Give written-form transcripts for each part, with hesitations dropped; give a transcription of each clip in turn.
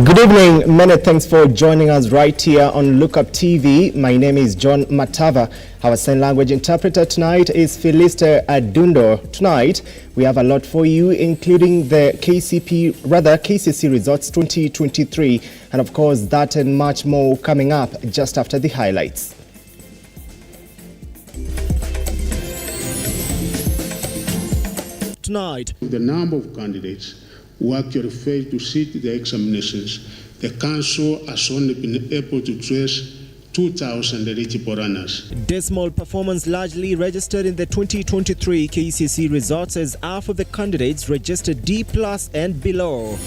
Good evening. Many thanks for joining us right here on Lookuptv. My name is John Matava. Our sign language interpreter tonight is Philister Adundo. Tonight, we have a lot for you, including the KCC results 2023, and of course that and much more coming up just after the highlights. Tonight, the number of candidates who actually failed to sit the examinations, the council has only been able to trace 2,000 eligible runners. Dismal performance largely registered in the 2023 KCC results as half of the candidates registered D+ and below.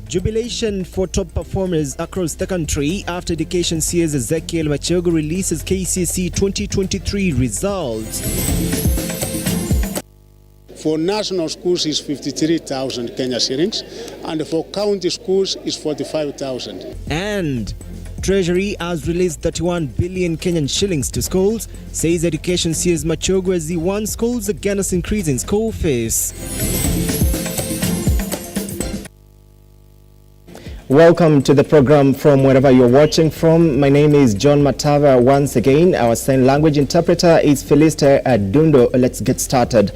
Jubilation for top performers across the country after Education CS Ezekiel Machogu releases KCC 2023 results. For national schools is 53,000 Kenya shillings, and for county schools is 45,000. And Treasury has released 31 billion Kenyan shillings to schools, says Education CS Machogu as he warns schools against increasing school fees. Welcome to the program from wherever you're watching from. My name is John Matava once again. Our sign language interpreter is Philister Adundo. Let's get started.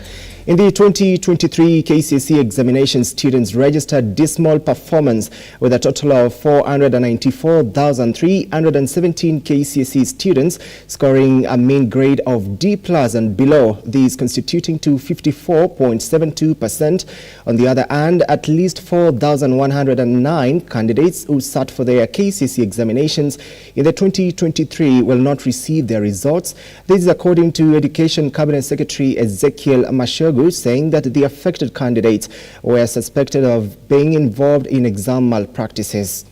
In the 2023 KCC examination, students registered dismal performance with a total of 494,317 KCC students scoring a mean grade of D+ and below, these constituting to 54.72%. On the other hand, at least 4,109 candidates who sat for their KCC examinations in the 2023 will not receive their results. This is according to Education Cabinet Secretary Ezekiel Machogu, saying that the affected candidates were suspected of being involved in exam malpractices.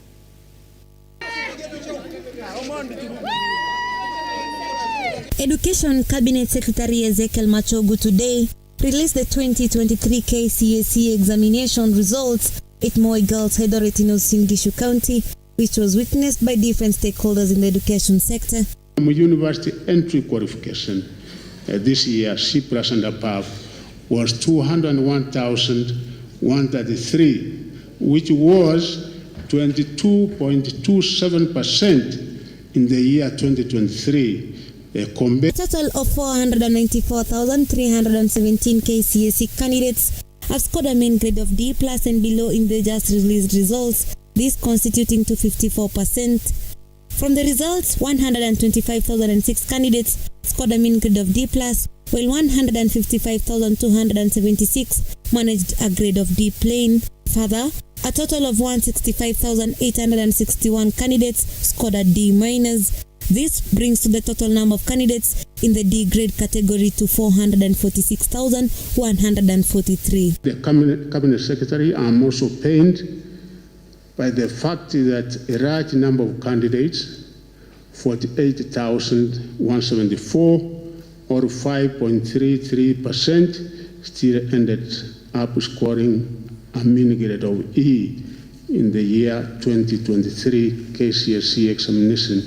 Education Cabinet Secretary Ezekiel Machogu today released the 2023 KCSE examination results at Moi Girls Headoret in Uasin Gishu County, which was witnessed by different stakeholders in the education sector. University entry qualification this year, C+ and above, was 201,133, which was 22.27% in the year 2023. A total of 494,317 KCSE candidates have scored a mean grade of D+ and below in the just released results, this constituting to 54%. From the results, 125,006 candidates scored a mean grade of D+, while 155,276 managed a grade of D plain. Further, a total of 165,861 candidates scored a D-. This brings to the total number of candidates in the D grade category to 446,143. The Cabinet Secretary, I'm also pained by the fact that a large number of candidates, 48,174 or 5.33%, still ended up scoring a mean grade of E in the year 2023 KCSE examination,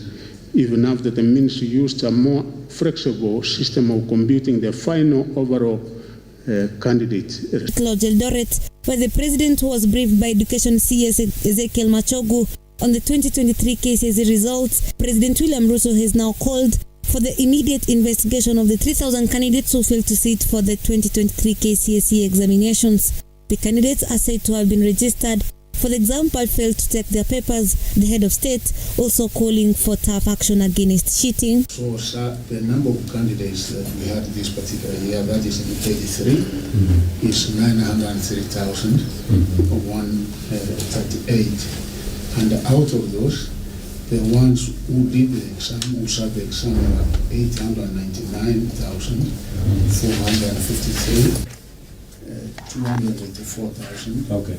even after the means used are more flexible system of computing the final overall candidate. Lodge Eldoret, where the president was briefed by Education CS Ezekiel Machogu on the 2023 KCSE results. President William Ruto has now called for the immediate investigation of the 3,000 candidates who failed to sit for the 2023 KCSE examinations. The candidates are said to have been registered for the exam but failed to take their papers. The head of state also calling for tough action against cheating. So, sir, the number of candidates that we had this particular year, that is in 33, is 903,138. And out of those, the ones who did the exam, who sat the exam, were 899,453, 284,000. Okay.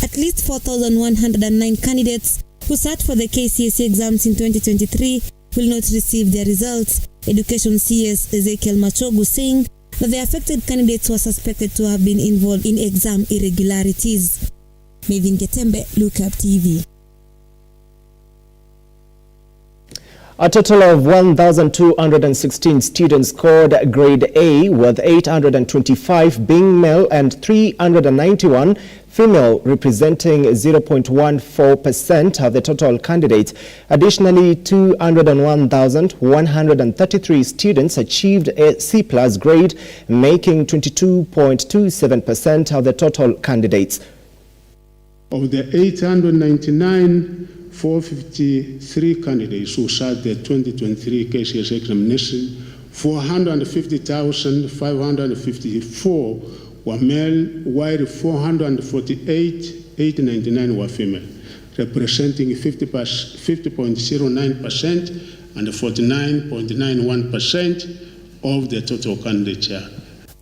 At least 4,109 candidates who sat for the KCSE exams in 2023 will not receive their results. Education CS Ezekiel Machogu saying that the affected candidates were suspected to have been involved in exam irregularities. Mavin Getembe, Lookuptv. A total of 1,216 students scored grade A, with 825 being male and 391 female, representing 0.14% of the total candidates. Additionally, 201,133 students achieved a C+ grade, making 22.27% of the total candidates. Of the 899,453 candidates who sat the 2023 KCSE examination, 450,554 were male, while 448,899 were female, representing 50.09% and 49.91% of the total candidature.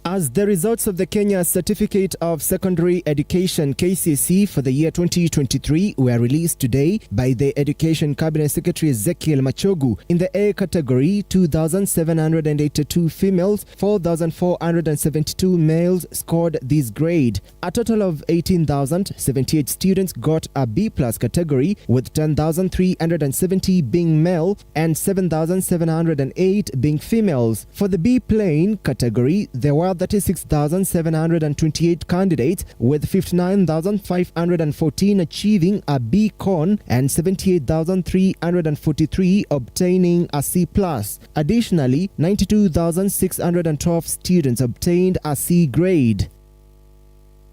As the results of the Kenya Certificate of Secondary Education KCSE for the year 2023 were released today by the Education Cabinet Secretary Ezekiel Machogu, in the A category, 2,782 females, 4,472 males scored this grade. A total of 18,078 students got a B+ category, with 10,370 being male and 7,708 being females. For the B plain category, there were 36,728 candidates, with 59,514 achieving a B Con and 78,343 obtaining a C+. Additionally, 92,612 students obtained a C grade.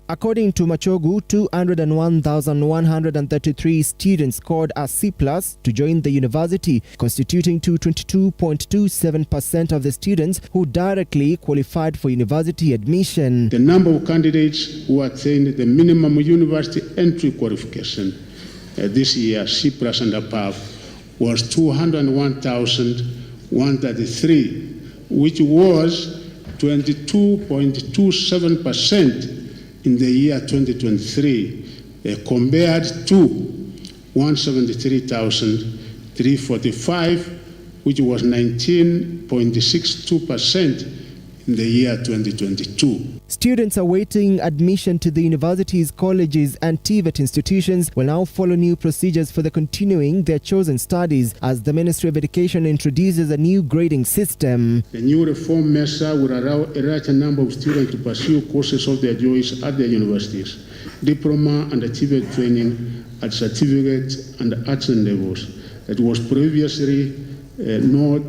According to Machogu, 201,133 students scored a C+ to join the university, constituting 22.27% of the students who directly qualified for university admission. The number of candidates who attained the minimum university entry qualification this year, C+ and above, was 201,133, which was 22.27% in the year 2023, compared to 173,345, which was 19.62% in the year 2022. Students awaiting admission to the universities, colleges and TVET institutions will now follow new procedures for the continuing their chosen studies, as the Ministry of Education introduces a new grading system. The new reform measure will allow a larger number of students to pursue courses of their choice at their universities, diploma and TVET training at certificate and artisan levels. It was previously not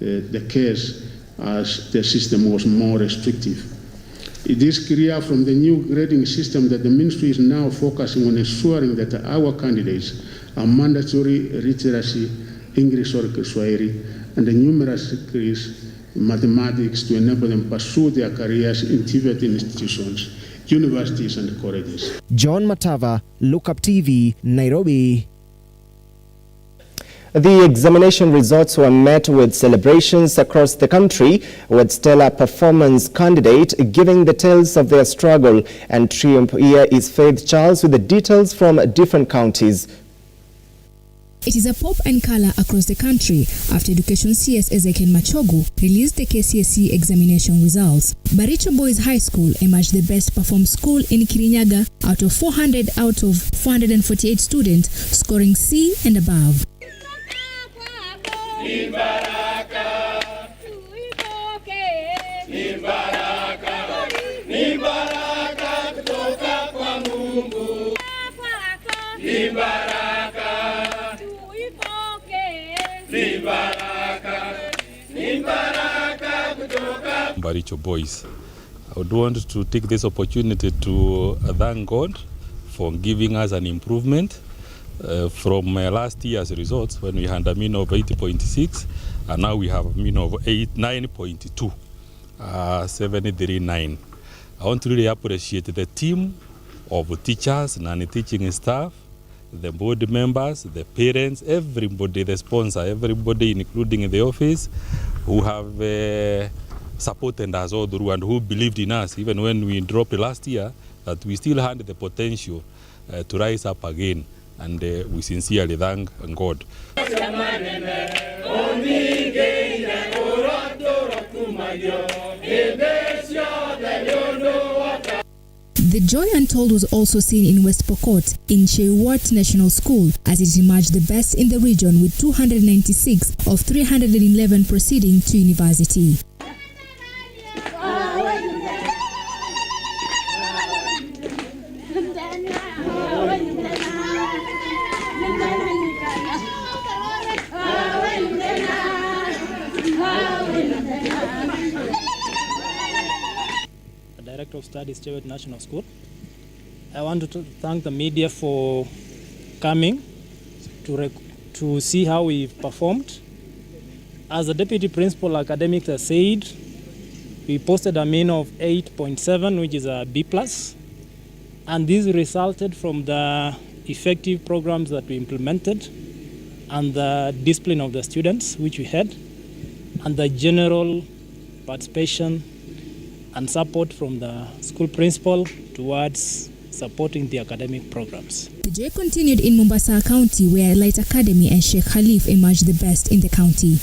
the case, as the system was more restrictive. It is clear from the new grading system that the ministry is now focusing on ensuring that our candidates are mandatory literacy, English or Kiswahili, and the numerous degrees in mathematics to enable them pursue their careers in TVET institutions, universities and colleges. John Matava, Lookuptv, Nairobi. The examination results were met with celebrations across the country, with stellar performance candidate giving the tales of their struggle and triumph. Here is Faith Charles with the details from different counties. It is a pop and color across the country after Education CS Ezekiel Machogu released the KCSE examination results. Baricho Boys High School emerged the best performed school in Kirinyaga out of 400 out of 448 students, scoring C and above. Baricho boys. I would want to take this opportunity to thank God for giving us an improvement from last year's results when we had a mean of 80.6 and now we have a mean of 9.2, 739. I want to really appreciate the team of teachers, non-teaching staff, the board members, the parents, everybody, the sponsor, everybody including the office who have supported us all through and who believed in us even when we dropped last year, that we still had the potential to rise up again, and we sincerely thank God. The joy untold was also seen in West Pokot in Chewat National School as it emerged the best in the region with 296 of 311 proceeding to university. Director of Studies, Chewat National School. I want to thank the media for coming to see how we've performed. As the Deputy Principal Academics has said, we posted a mean of 8.7, which is a B+. And this resulted from the effective programs that we implemented and the discipline of the students, which we had, and the general participation and support from the school principal towards supporting the academic programs. The joy continued in Mombasa County, where Light Academy and Sheikh Khalif emerged the best in the county.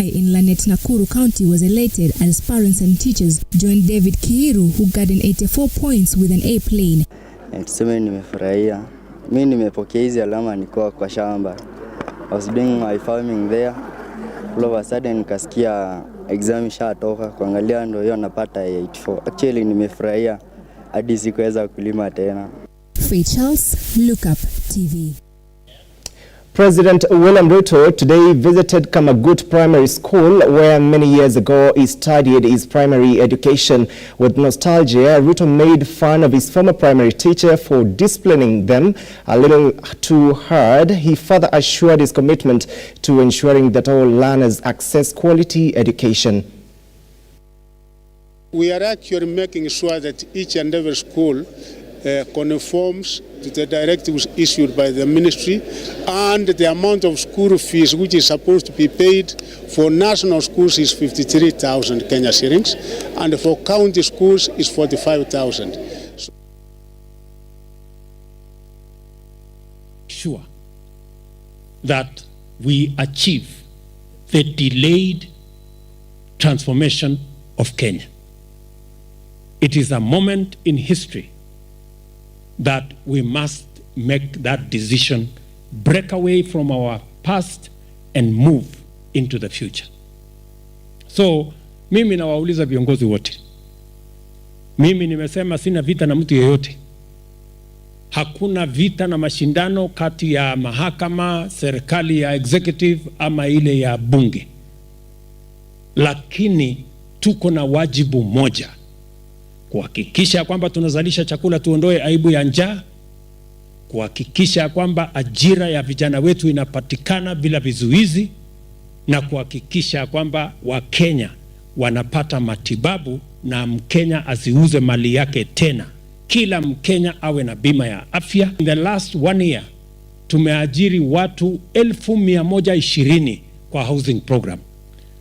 In Lanet Nakuru County was elated as parents and teachers joined David Kiiru, who got an 84 points with an A plane. Tuseme nimefurahia. Mimi nimepokea hizi alama nilikuwa kwa shamba. I was doing my farming there. All of a sudden nikasikia exam ishatoka, kuangalia ndio hiyo napata 84. Actually nimefurahia hadi sikuweza kulima tena. Faith Charles, Lookuptv. President William RUTO today visited Kamagut Primary School, where many years ago he studied his primary education. With nostalgia, RUTO made fun of his former primary teacher for disciplining them a little too hard. He further assured his commitment to ensuring that all learners access quality education. We are actually making sure that each and every school conforms to the directives issued by the ministry, and the amount of school fees which is supposed to be paid for national schools is 53,000 Kenya shillings, and for county schools is 45,000. Sure that we achieve the delayed transformation of Kenya. It is a moment in history that we must make that decision, break away from our past and move into the future. So mimi nawauliza viongozi wote, mimi nimesema sina vita na mtu yeyote. Hakuna vita na mashindano kati ya mahakama, serikali ya executive ama ile ya bunge, lakini tuko na wajibu moja, kuhakikisha kwamba tunazalisha chakula, tuondoe aibu ya njaa, kuhakikisha kwamba ajira ya vijana wetu inapatikana bila vizuizi, na kuhakikisha kwamba Wakenya wanapata matibabu na Mkenya asiuze mali yake tena. Kila Mkenya awe na bima ya afya. In the last 1 year tumeajiri watu 1,120 kwa housing program.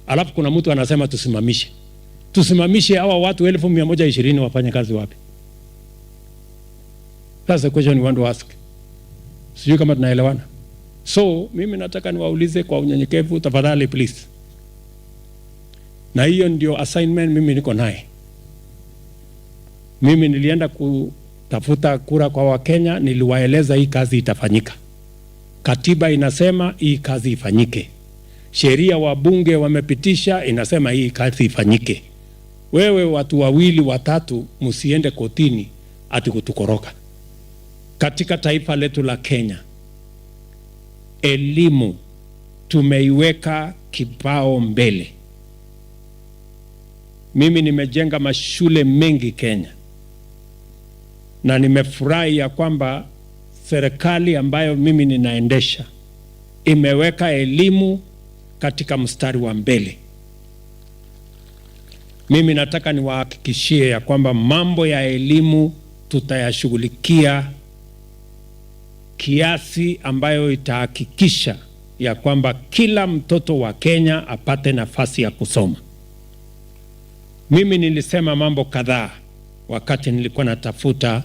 Alafu kuna mtu anasema tusimamishe hawa watu 1,120 wafanye kazi wapi? That's the question we want to ask. Sijui kama tunaelewana. So mimi nataka niwaulize kwa unyenyekevu, tafadhali please. Na hiyo ndio assignment mimi niko naye. Mimi nilienda kutafuta kura kwa Wakenya, niliwaeleza hii kazi itafanyika. Katiba inasema hii kazi ifanyike. Sheria wabunge wamepitisha inasema hii kazi ifanyike. Wewe watu wawili watatu msiende kotini ati kutukoroka. Katika taifa letu la Kenya, elimu tumeiweka kipao mbele. Mimi nimejenga mashule mengi Kenya, na nimefurahi ya kwamba serikali ambayo mimi ninaendesha imeweka elimu katika mstari wa mbele. Mimi nataka niwahakikishie ya kwamba mambo ya elimu tutayashughulikia kiasi ambayo itahakikisha ya kwamba kila mtoto wa Kenya apate nafasi ya kusoma. Mimi nilisema mambo kadhaa wakati nilikuwa natafuta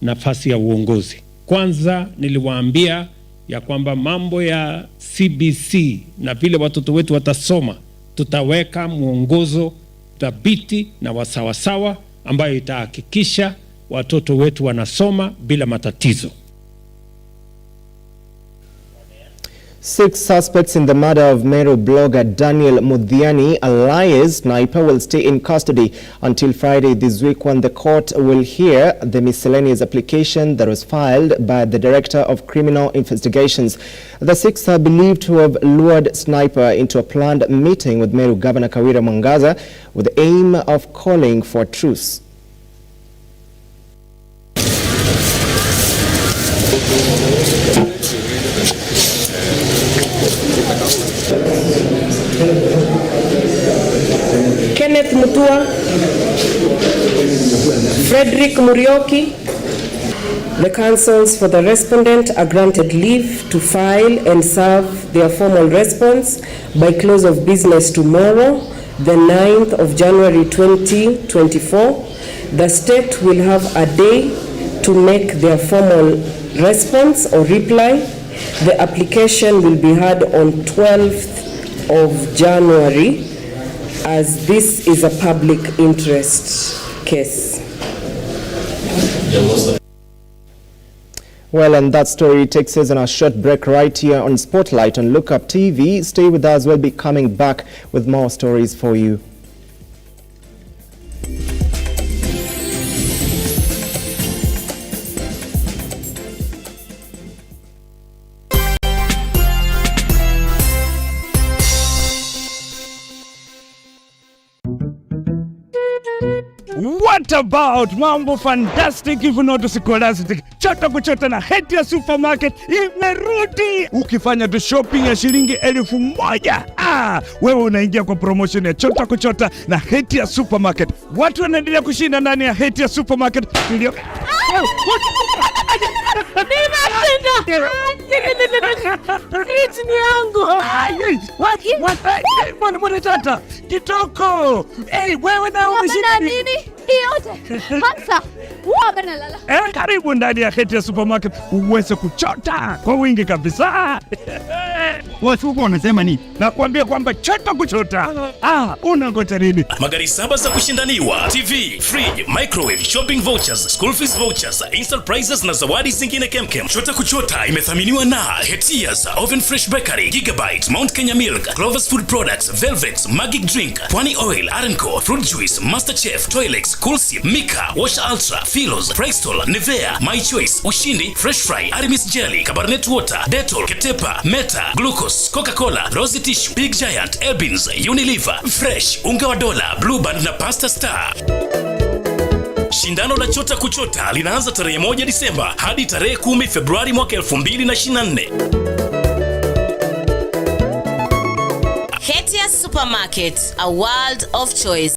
nafasi ya uongozi. Kwanza niliwaambia ya kwamba mambo ya CBC na vile watoto wetu watasoma, tutaweka mwongozo thabiti na wasawasawa ambayo itahakikisha watoto wetu wanasoma bila matatizo. 6 suspects in the murder of MERU blogger Daniel Muthami, ALIAS Snipper, will stay in custody until Friday this week, when the court will hear the miscellaneous application that was filed by the Director of Criminal Investigations. The 6 are believed to have lured Snipper into a planned meeting with MERU Governor Kawira Mwangaza with the aim of calling for a truce. Kenneth Mutua, Frederick Murioki. The counsels for the respondent are granted leave to file and serve their formal response by close of business tomorrow, the 9th of January 2024. The state will have a day to make their formal response or reply. The application will be heard on 12th of January, as this is a public interest case. Well, and that story takes us on a short break right here on Spotlight on Lookuptv. Stay with us. We'll be coming back with more stories for you. What about mambo fantastic if not scholastic? Chota kuchota na heti ya supermarket imerudi. Ukifanya tu shopping ya shilingi 1,000, wewe unaingia kwa promotion ya chota kuchota na heti ya supermarket. Watu wanaendelea kushinda ndani ya heti ya supermarket. Mwana tata kitoko. Wewe na umeshinda nini? Karibu ndani ya heti ya supermarket uweze kuchota kwa wingi kabisa. Watu huko wanasema nini? Nakwambia kwamba chota kuchota. Unangoja nini? Magari 7 za kushindaniwa, TV, fridge, microwave, shopping vouchers, school fees vouchers, instant prizes na zawadi zingine kemkem. Chota kuchota imethaminiwa na Hetias, Oven Fresh Bakery, Gigabyte, Mount Kenya Milk, Clover's Food Products, Velvet, Magic Drink, Pwani Oil, Arenco, Fruit Juice, Masterchef, Toilex, Coolsip, Mika, Wash Ultra, Philos, Pristol, Nivea, My Choice, Ushindi, Fresh Fry, Arimis Jelly, Cabernet Water, Dettol, Ketepa, Meta, Glucose, Coca-Cola, Rosy Tissue, Big Giant, Elbins, Unilever, Fresh, Unga wa Dola, Blue Band na Pasta Star. Shindano la chota kuchota linaanza tarehe 1 Disemba hadi tarehe 10 Februari mwaka 2024. Hetia Supermarket, a world of choice.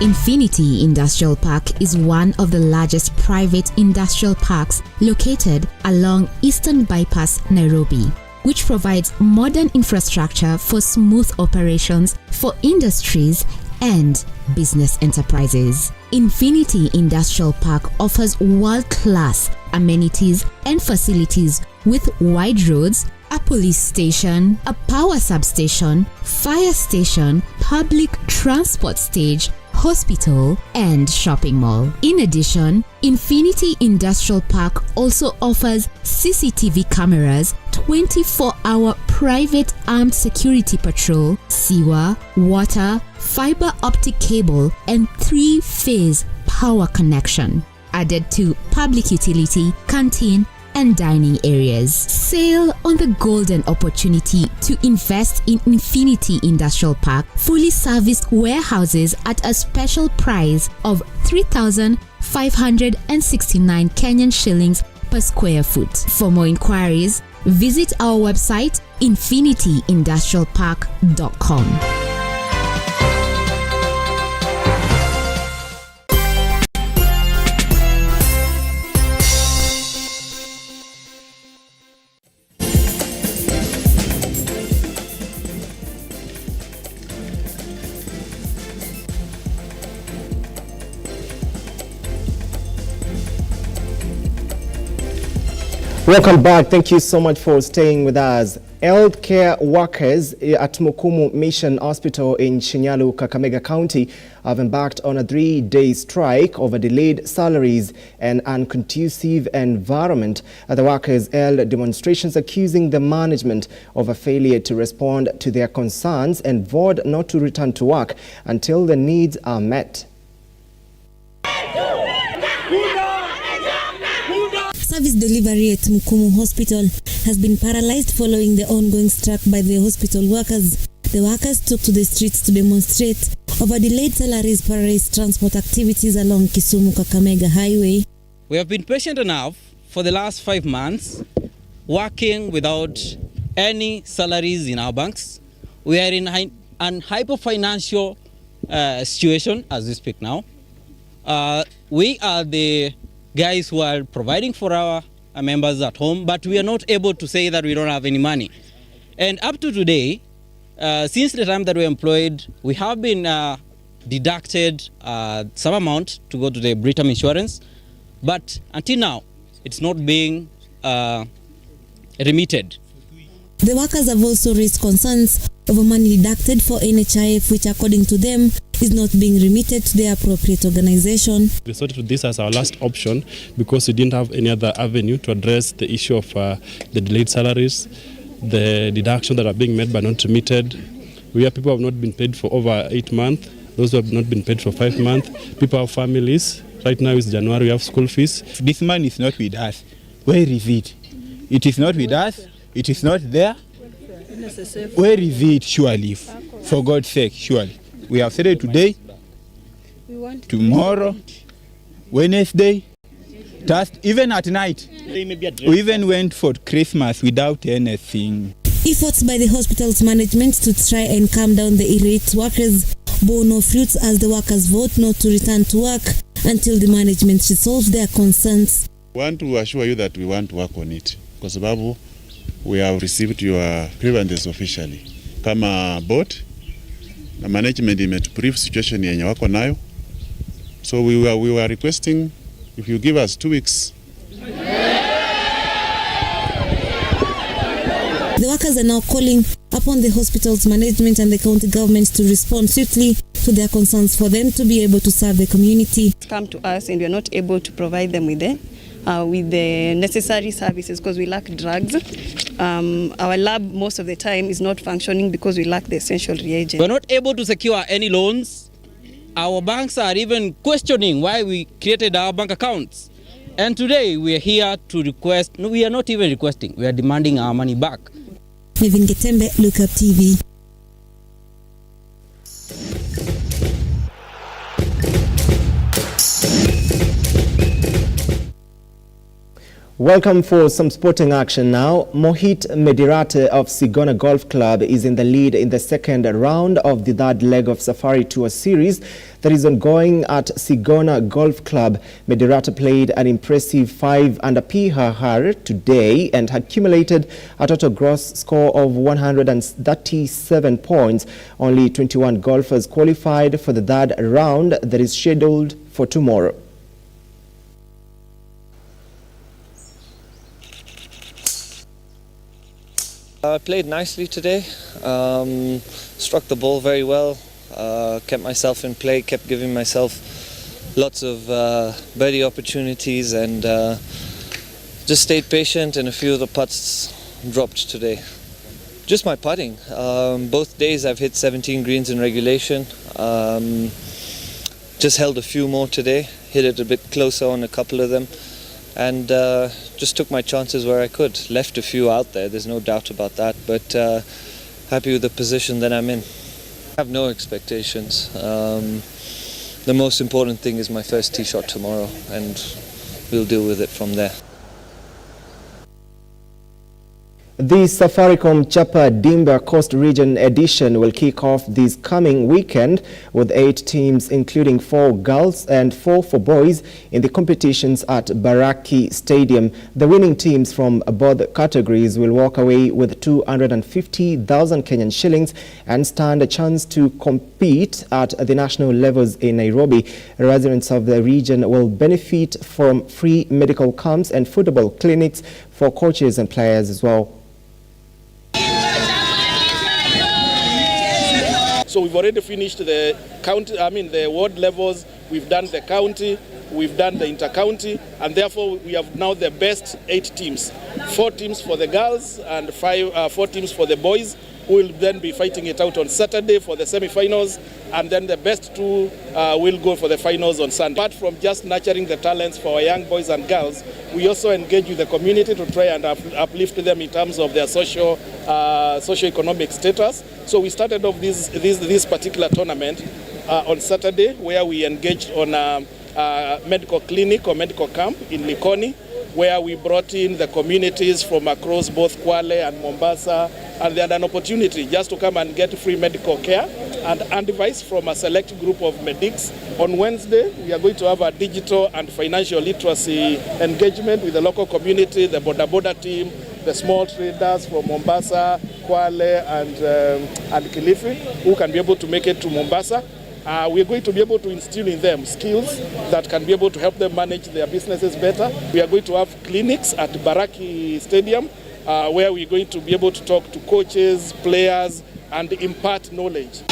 Infinity Industrial Park is one of the largest private industrial parks located along Eastern Bypass, Nairobi, which provides modern infrastructure for smooth operations for industries and business enterprises. Infinity Industrial Park offers world-class amenities and facilities with wide roads, a police station, a power substation, fire station, public transport stage, hospital, and shopping mall. In addition, Infinity Industrial Park also offers CCTV cameras, 24-hour private armed security patrol, sewer, water, fiber optic cable, and 3-phase power connection, added to public utility, canteen, and dining areas. Sail on the golden opportunity to invest in Infinity Industrial Park fully serviced warehouses at a special price of 3,569 Kenyan shillings per square foot. For more inquiries, visit our website infinityindustrialpark.com. Welcome back. Thank you so much for staying with us. Healthcare workers at Mukumu Mission Hospital in Shinyalu, Kakamega County have embarked on a 3-day strike over delayed salaries and unconducive environment. The workers held demonstrations accusing the management of a failure to respond to their concerns and vowed not to return to work until the needs are met. Service delivery at Mukumu Hospital has been paralyzed following the ongoing strike by the hospital workers. The workers took to the streets to demonstrate over delayed salaries, paralyzed transport activities along Kisumu-Kakamega Highway. We have been patient enough for the last 5 months, working without any salaries in our banks. We are in an hyper-financial situation as we speak now. We are the guys who are providing for our members at home, but we are not able to say that we don't have any money. And up to today, since the time that we're employed, we have been deducted some amount to go to the Britam insurance, but until now, it's not being remitted. The workers have also raised concerns over money deducted for NHIF, which according to them is not being remitted to the appropriate organization. We resorted to this as our last option because we didn't have any other avenue to address the issue of the delayed salaries, the deduction that are being made but not remitted. We have people who have not been paid for over 8 months, those who have not been paid for 5 months. People have families. Right now is January, we have school fees. This money is not with us. Where is it? It is not with us. It is not there. Where is it, surely? For God's sake, surely. We have said it today, tomorrow, Wednesday, Thursday, even at night. We even went for Christmas without anything. Efforts by the hospital's management to try and calm down the irate workers bore no fruits as the workers vote not to return to work until the management resolves their concerns. We want to assure you that we want to work on it. Kwa sababu we have received your grievances officially. Kama board na management imetubrief situation yenye wako nayo. So we were requesting if you give us 2 weeks. The workers are now calling upon the hospital's management and the county government to respond swiftly to their concerns for them to be able to serve the community. Come to us and we are not able to provide them with the necessary services because we lack drugs. Our lab most of the time is not functioning because we lack the essential reagents. We're not able to secure any loans. Our banks are even questioning why we created our bank accounts. And today we are here to request, no, we are not even requesting, we are demanding our money back. Nevin Getembe, Lookuptv. Welcome for some sporting action now. Mohit Medirate of Sigona Golf Club is in the lead in the second round of the third leg of Safari Tour series that is ongoing at Sigona Golf Club. Medirate played an impressive 5 under PHR today and had accumulated a total gross score of 137 points. Only 21 golfers qualified for the third round that is scheduled for tomorrow. I played nicely today, struck the ball very well, kept myself in play, kept giving myself lots of birdie opportunities, and just stayed patient, and a few of the putts dropped today. Just my putting. Both days I've hit 17 greens in regulation. Just held a few more today, hit it a bit closer on a couple of them, and just took my chances where I could. Left a few out there, there's no doubt about that, but happy with the position that I'm in. I have no expectations. The most important thing is my first tee shot tomorrow, and we'll deal with it from there. The Safaricom Chapa Dimba Coast Region edition will kick off this coming weekend with 8 teams, including 4 girls and 4 for boys, in the competitions at Baraki Stadium. The winning teams from both categories will walk away with 250,000 Kenyan shillings and stand a chance to compete at the national levels in Nairobi. Residents of the region will benefit from free medical camps and football clinics for coaches and players as well. So we've already finished the county, the ward levels, we've done the county, we've done the inter-county, and therefore we have now the best 8 teams. 4 teams for the girls and 4 teams for the boys, who will then be fighting it out on Saturday for the semi-finals, and then the best 2 will go for the finals on Sunday. Apart from just nurturing the talents for our young boys and girls, we also engage with the community to try and uplift them in terms of their socio-economic status. So we started off this particular tournament on Saturday, where we engaged on a medical clinic or medical camp in Likoni, where we brought in the communities from across both Kwale and Mombasa, and they had an opportunity just to come and get free medical care and advice from a select group of medics. On Wednesday, we are going to have a digital and financial literacy engagement with the local community, the boda team, the small traders from Mombasa, Kwale, and Kilifi, who can be able to make it to Mombasa. We're going to be able to instill in them skills that can be able to help them manage their businesses better. We are going to have clinics at Baraki Stadium, where we're going to be able to talk to coaches, players, and impart knowledge.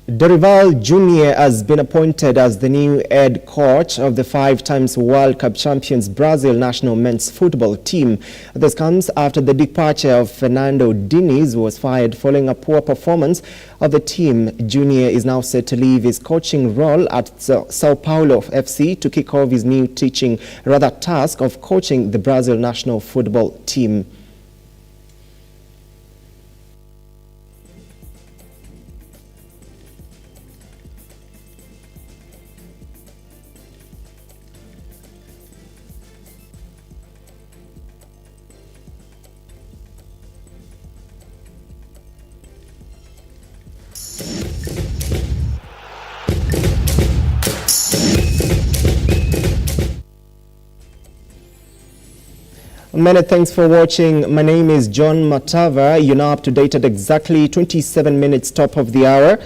Dorival Jr. has been appointed as the new head coach of the 5-time World Cup champions Brazil national men's football team. This comes after the departure of Fernando Diniz, who was fired following a poor performance of the team. Jr. is now set to leave his coaching role at Sao Paulo FC to kick off his new task of coaching the Brazil national football team. Many thanks for watching. My name is John Matava. You're now up to date at exactly 27 minutes top of the hour.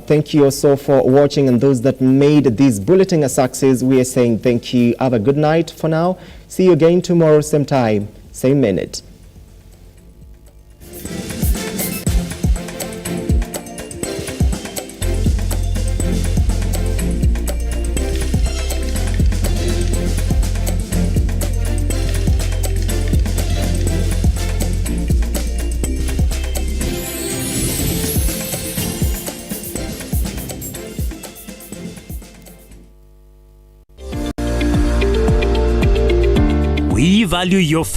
Thank you also for watching, and those that made this bulletin a success, we are saying thank you. Have a good night for now. See you again tomorrow, same time, same minute. We value your